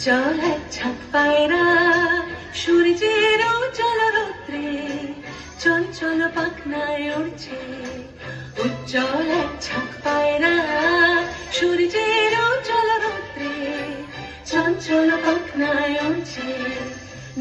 উজ্জ্বল এক ছাদ পায়রা সূর্যের উজ্জ্বল রৌদ্রে চঞ্চল পাখনায় উড়ছে। উজ্জ্বল এক ছাদ পায়রা সূর্যের উজ্জ্বল রৌদ্রে চঞ্চল পাখনায় উড়ছে।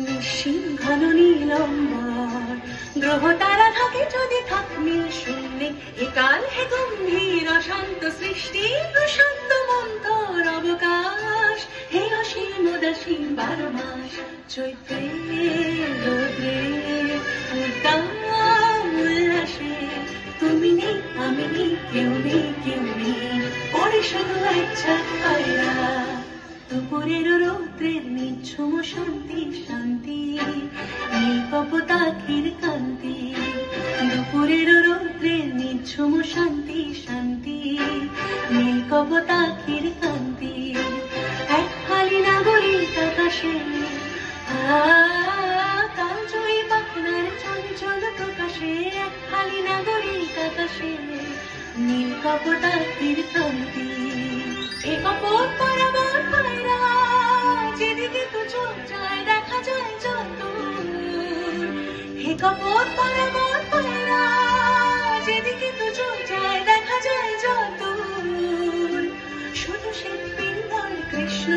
নিশ্চিন ঘন নীলম্বর গ্রহ তারা থাকে যদি থাক নীল শূন্যে। এ কাল হে গম্ভীর অশান্ত সৃষ্টি প্রশান্ত মন্তর অবকাশ। হে অসীম উদাসীন 12 মাস চৈত্রে রোদ্রে উদ্দাম উল্লাসে। তুমি নেই আমি নেই কেউ নেই কেউ নেই পড়ে শুধু এক ছাদ পায়রা। দুপুরের রৌদ্রের নিঝুম শান্তি শান্তি নীল কপোতাক্ষীর কান্তি। দুপুরের রৌদ্রের নিঝুম শান্তি শান্তি নীল কপোতাক্ষীর কান্তি। এক ফালি নাগরিক আকাশে কালজয়ী পাখনার চঞ্চল প্রকাশে। এক ফালি নাগরিক আকাশে নীল কপোতাক্ষীর কান্তি। এ কপোত বরাবর পায়রা যেদিকে তো চোখ যায় দেখা যায় যতদূর। হে কপোত বরাবর পায়রা যেদিকে তো চোখ যায় দেখা যায় যতদূর। শুধু শিল্পীর দল কৃষ্ণ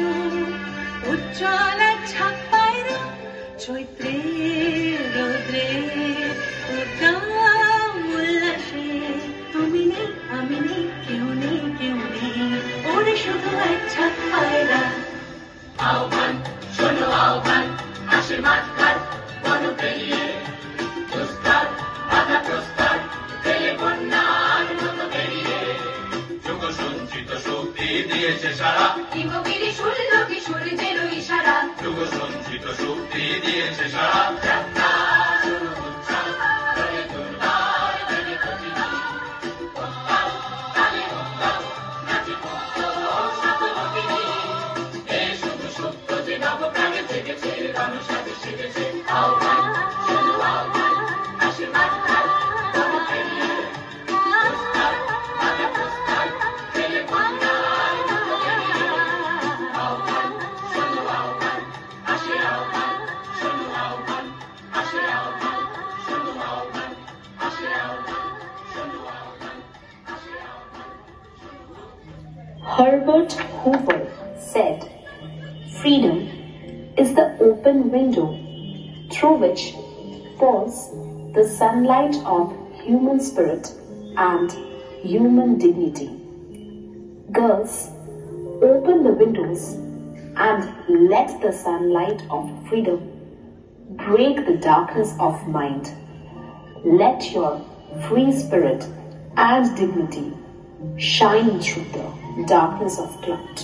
উজ্জ্বল এক ছাদ পায়রা চৈত্রে রোদ্রে উদ্দাম উল্লাসে। তুমি নেই আমি নেই কেউ নেই কেউ নেই ওরে শুধু এক ছাদ পায়রা। আহ্বান শোনো আহ্বান আসে মাঠঘাট বন পেরিয়ে দুস্তার বাধা প্রস্তার ফেলে বন্যার মতো বেরিয়ে। যুগ সঞ্চিত শক্তি দিয়েছে সারা হিমগিরি শুনল কি সূর্যের ইশারা। যুগ সঞ্চিত শক্তি দিয়েছে সারা। যাত্রা শুরু হচ্ছে করে দুর্বার বেড়ে প্রতিমা উত্তাল তালে উত্তাল নাচি মুক্ত শতরূপিণী। এ শুধু সত্য যে নবপ্রাণে জেগেছে রণসাজে সেজেছে। আহ্বান শোনো আহ্বান আসে মাঠঘাট বন পেরিয়ে দুস্তার বাধা প্রস্তার ফেলে বন্যার মতো বেরিয়ে। আহ্বান শোনো আহ্বান আসে আহ্বান শোনো আহ্বান আসে আহ্বান শোনো আহ্বান আসে আহ্বান শোনো আহ্বান আসে আহ্বান। Herbert Hoover said, "Freedom is the open window through which pours the sunlight of human spirit and human dignity." Girls, open the windows and let the sunlight of freedom break the darkness of mind. Let your free spirit and dignity shine through the darkness of cloud.